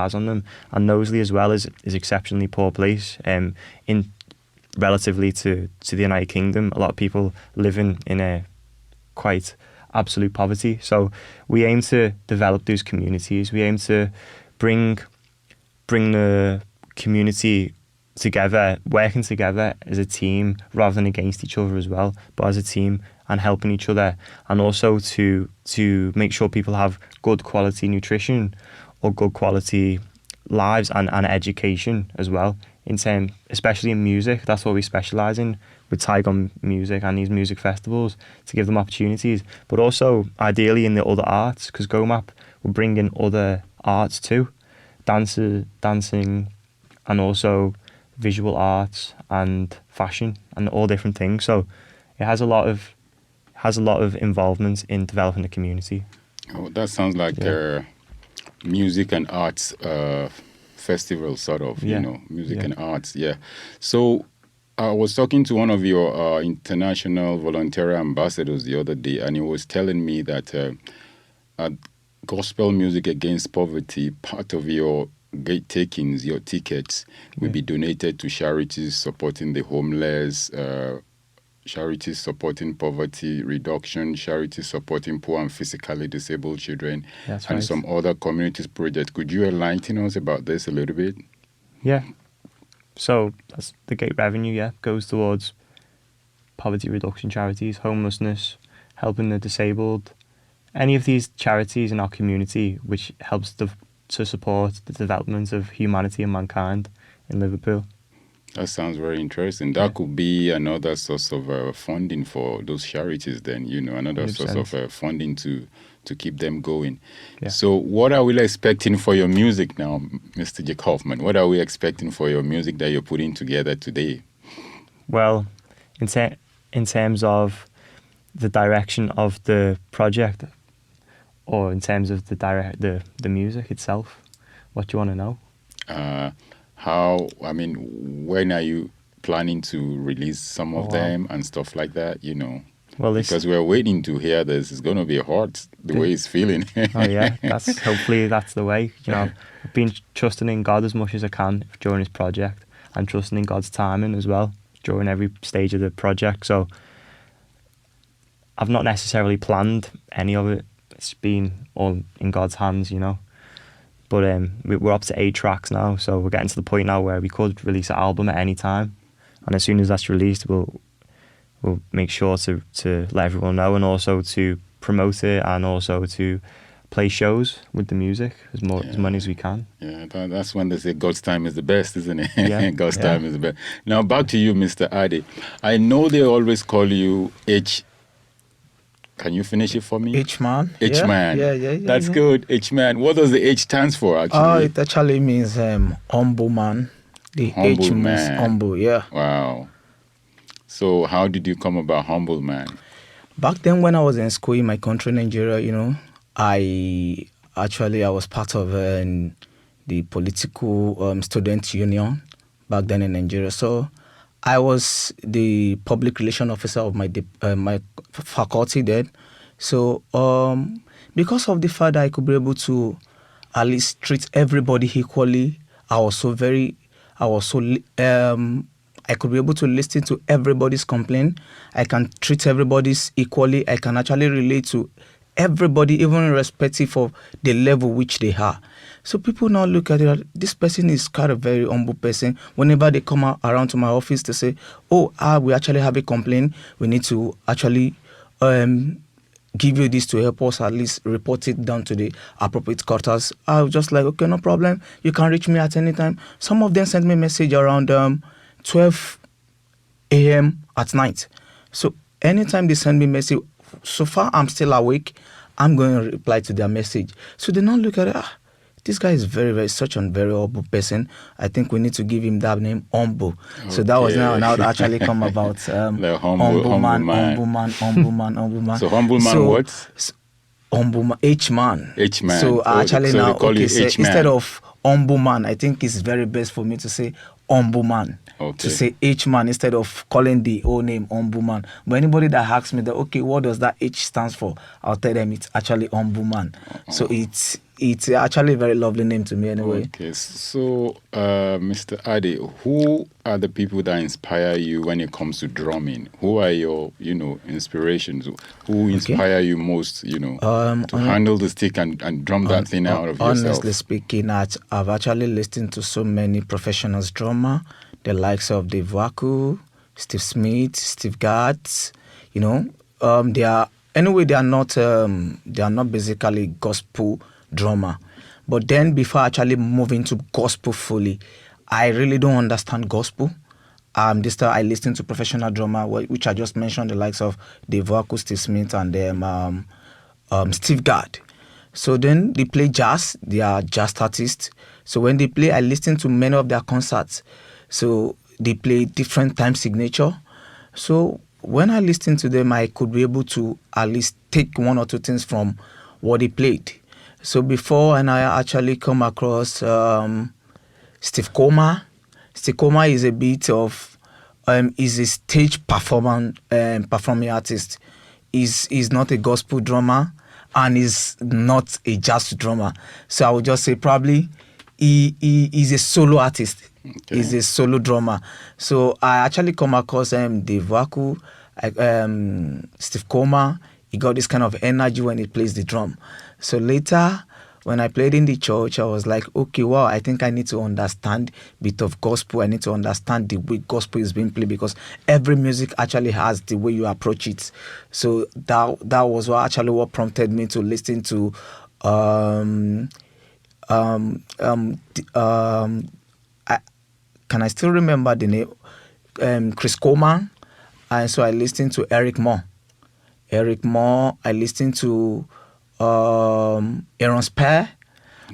has on them. And Knowsley as well is exceptionally poor place in relatively to the United Kingdom. A lot of people living in a quite absolute poverty. So we aim to develop those communities. We aim to bring the community together, working together as a team rather than against each other as well, but as a team and helping each other, and also to make sure people have good quality nutrition or good quality lives and education as well, especially in music. That's what we specialise in with TIGON Music and these music festivals, to give them opportunities, but also ideally in the other arts, because GOMAP will bring in other arts too, dancing and also visual arts and fashion and all different things. So it has a lot of involvement in developing the community. Oh, that sounds like a music and arts festival, sort of, music and arts. Yeah. So I was talking to one of your international volunteer ambassadors the other day, and he was telling me that gospel music against poverty, part of your gate takings, your tickets, will be donated to charities supporting the homeless, charities supporting poverty reduction, charities supporting poor and physically disabled children, and some other communities projects. Could you enlighten us about this a little bit? Yeah. So that's the gate revenue, goes towards poverty reduction charities, homelessness, helping the disabled, any of these charities in our community which helps to support the development of humanity and mankind in Liverpool. That sounds very interesting. That could be another source of funding for those charities then, another 100%. Source of funding to keep them going. Yeah. So what are we expecting for your music now, Mr. Jake Hoffman? What are we expecting for your music that you're putting together today? Well, in terms of the direction of the project, or in terms of the music itself, what do you want to know? When are you planning to release some of them and stuff like that, Well, because we're waiting to hear this. It's going to be hot, the way it's feeling. Hopefully that's the way. I've been trusting in God as much as I can during this project, and trusting in God's timing as well during every stage of the project. So I've not necessarily planned any of it. It's been all in God's hands, But we're up to 8 tracks now, so we're getting to the point now where we could release an album at any time. And as soon as that's released, we'll make sure to let everyone know, and also to promote it, and also to play shows with the music as many as we can. Yeah, that's when they say God's time is the best, isn't it? Yeah. God's time is the best. Now back to you, Mr. Ade. I know they always call you H. Can you finish it for me? HMAN. HMAN. Yeah. That's good. HMAN. What does the H stands for, actually? Oh, it actually means humble man. The humble H means man. humble, yeah. Wow. So how did you come about humble man? Back then when I was in school in my country, Nigeria, I was part of the political student union back then in Nigeria. So I was the public relation officer of my faculty then. So because of the fact that I could be able to at least treat everybody equally, I could be able to listen to everybody's complaint. I can treat everybody equally. I can actually relate to everybody, even irrespective of the level which they are. So people now look at it, this person is kind of very humble person. Whenever they come around to my office to say, we actually have a complaint, we need to actually give you this to help us at least report it down to the appropriate quarters. I was just like, okay, no problem. You can reach me at any time. Some of them sent me a message around 12 a.m. at night. So anytime they send me a message, so far I'm still awake, I'm going to reply to their message. So they now look at it, this guy is very, very such a very humble person. I think we need to give him that name, Humble. Okay. So that was now actually come about humble man. So Humble Man what? Humble Man, HMAN. HMAN. So actually so now, HMAN. Instead of Humble Man, I think it's very best for me to say Humble Man. Okay. To say HMAN instead of calling the whole name Humble Man. But anybody that asks me that, what does that H stands for? I'll tell them it's actually Humble Man. So it's it's actually a very lovely name to me anyway. Okay, so Mr. Ade, who are the people that inspire you when it comes to drumming? Who are your, inspirations? Who inspire you most, to handle the stick and drum that thing out of yourself? Honestly speaking, I've actually listened to so many professional drummer, the likes of Dave Waku, Steve Smith, Steve Gatz. They are not basically gospel drummer. But then before actually moving to gospel fully, I really don't understand gospel. This time I listen to professional drummer, which I just mentioned, the likes of Dave Waku, Steve Smith, and Steve Gadd. So then they play jazz. They are jazz artists. So when they play, I listen to many of their concerts. So they play different time signature. So when I listen to them, I could be able to at least take one or two things from what they played. So before, and I actually come across Steve Coma. Steve Coma is a bit of, is a stage performing artist. He's not a gospel drummer and is not a jazz drummer. So I would just say probably he is a solo artist. Okay. He's a solo drummer. So I actually come across Dave Waku, Steve Coma. He got this kind of energy when he plays the drum. So later, when I played in the church, I was like, okay, wow, I think I need to understand a bit of gospel. I need to understand the way gospel is being played, because every music actually has the way you approach it. So that was what prompted me to listen to can I still remember the name? Chris Coleman. And so I listened to Eric Moore. I listened to Aaron Spare. Okay.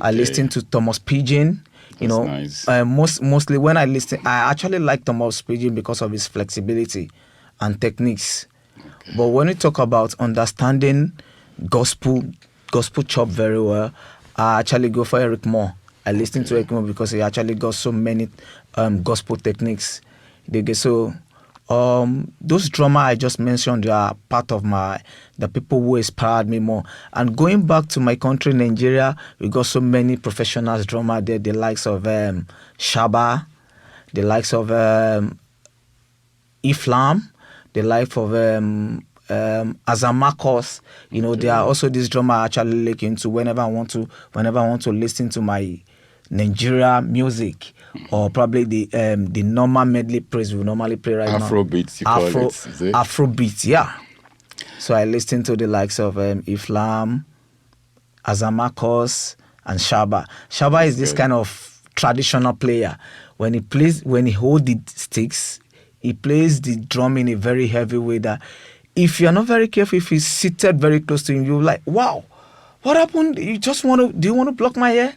I listened to Thomas Pidgeon. Nice. Mostly when I listen, I actually like Thomas Pidgeon because of his flexibility and techniques. Okay. But when we talk about understanding gospel chop very well, I actually go for Eric Moore. I listen to Eric Moore because he actually got so many gospel techniques. Those drummers I just mentioned, they are part of the people who inspired me more. And going back to my country, Nigeria, we got so many professional drummers there, the likes of Shaba, the likes of Iflam, the likes of Azamakos. There are also these drummers I actually look into whenever I want to listen to my Nigeria music, or probably the normal medley praise we normally play right now. Afrobeats, you call it, is it? Afrobeats, yeah. So I listen to the likes of Iflam, Azamakos, and Shaba. Shaba is this kind of traditional player. When he holds the sticks, he plays the drum in a very heavy way that if you're not very careful, if he's seated very close to him, you're like, wow, what happened? Do you want to block my hair?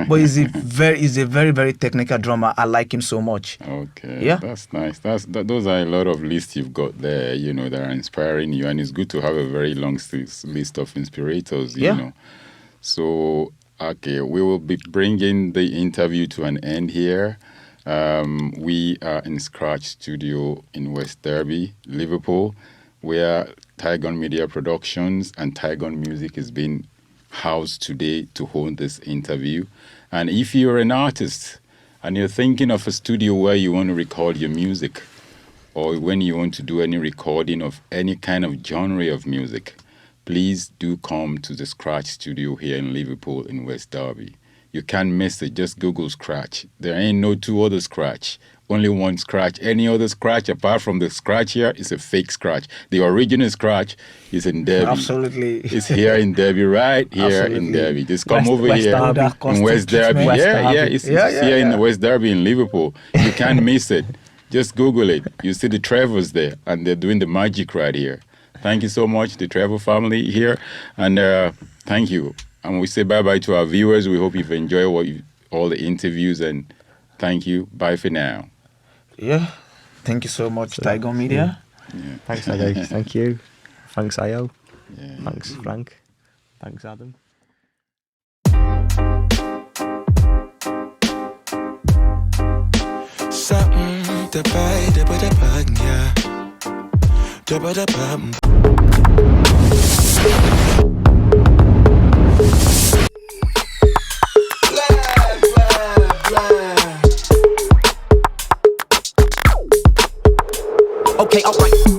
But he's a very, very technical drummer. I like him so much. Okay. Yeah. That's nice. Those are a lot of lists you've got there, that are inspiring you. And it's good to have a very long list of inspirators, you know. So, okay, we will be bringing the interview to an end here. We are in Scratch Studio in West Derby, Liverpool, where TIGON Media Productions and TIGON Music is being housed today to hold this interview. And if you're an artist and you're thinking of a studio where you want to record your music, or when you want to do any recording of any kind of genre of music, please do come to the Scratch Studio here in Liverpool in West Derby. You can't miss it. Just Google Scratch. There ain't no two other Scratch. Only one Scratch. Any other Scratch apart from the Scratch here is a fake Scratch. The original Scratch is in Derby. Absolutely. It's here in Derby, right here. Absolutely. In Derby. Just come over here in West Derby. It's here in West Derby in Liverpool. You can't miss it. Just Google it. You see the Trevors there, and they're doing the magic right here. Thank you so much, the Trevor family here, and thank you. And we say bye-bye to our viewers. We hope you've enjoyed all the interviews, and thank you. Bye for now. Yeah. Thank you so much, TIGON Media. Yeah. Thanks, Ade. Thank you. Thanks, Ayo. Yeah. Thanks, Frank. Thanks, Adam. Something to buy, yeah. okay, alright.